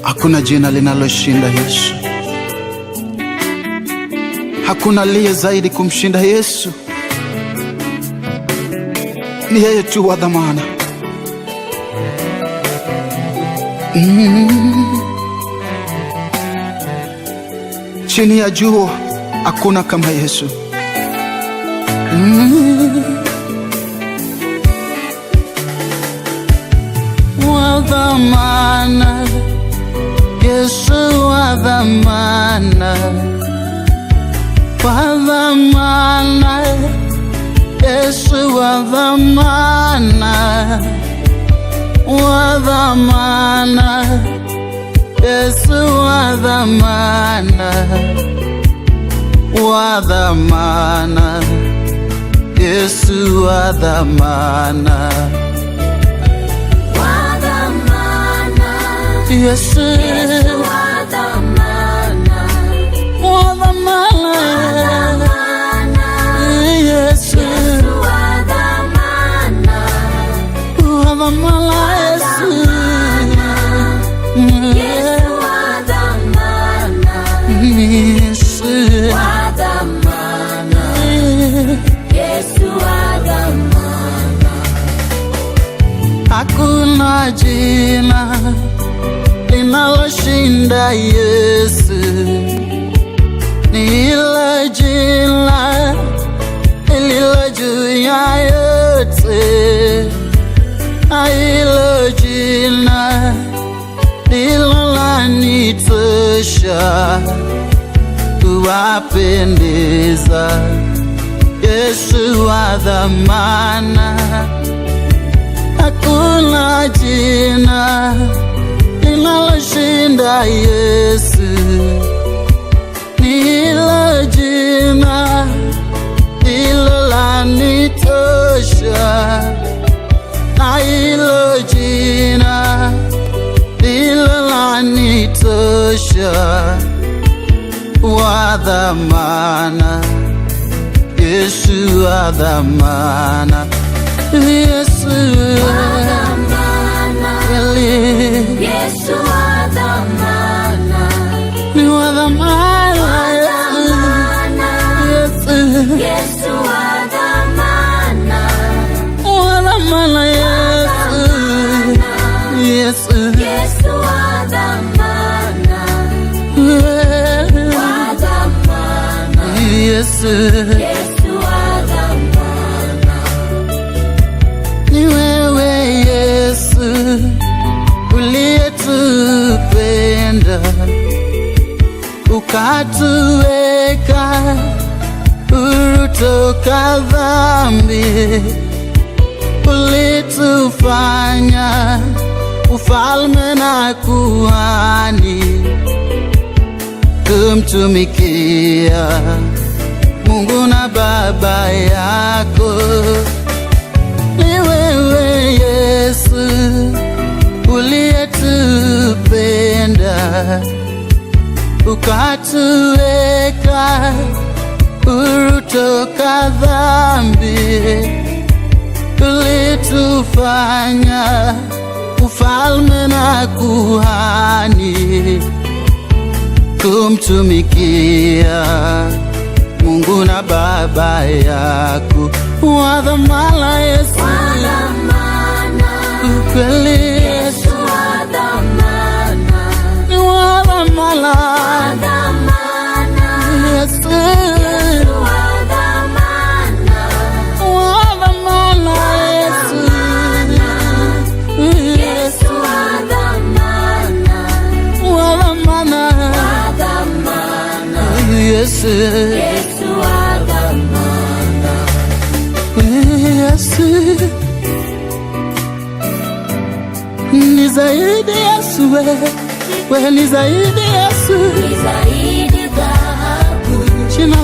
Hakuna jina linaloshinda Yesu. Hakuna aliye zaidi kumshinda Yesu. Ni yeye tu wa dhamana. Chini ya jua hakuna kama Yesu. Wa dhamana, Yesu wa dhamana. Wa dhamana, Yesu wa dhamana. Wa dhamana, Yesu wa dhamana. Wa dhamana, Yesu wa dhamana. Wa dhamana, Yesu wa dhamana. wa dhamana, Yesu Wa dhamana, wa dhamana, Yesu Yesu wa dhamana. Yesu Wa dhamana, Yesu wa dhamana. hakuna jina linaloshinda Yesu. Ni ile jina lililo juu ya yote. Hilo jina ndilo lanitosha kuwapendeza. Yesu wa dhamana. Hakuna jina linaloshinda Yesu. Ni hilo jina ndilo lanitosha. Na hilo jina ndilo lanitosha. Wa dhamana, Yesu wa dhamana. Yesu Wa dhamana, Yesu wa dhamana. ni wa dhamana. Yesu Yesu wa dhamana. wa dhamana, Yesu Yesu Yesu wa dhamana. Wa dhamana, Yesu Yesu wa dhamana. ni wewe Yesu uliyetupenda ukatuweka huru toka dhambi. Ulitufanya ufalme na kuhani kumtumikia Mungu na Baba yako. Ni wewe Yesu uliyetupenda ukatuweka huru toka dhambi. Ulitufanya ufalme na kuhani kumtumikia Mungu na Baba yako. Wa dhamana, Yesu Wa dhamana, ukweli, Yesu wa dhamana. ni wa dhamana, Wa dhamana, Yesu Yesu wa dhamana. wa dhamana, Yesu Yesu wa dhamana. wa dhamana, Wa dhamana, Yesu Yesu wa dhamana. Yesu ni zaidi Yesu, wewe ni zaidi Yesu. Ni zaidi dhahabu. Jina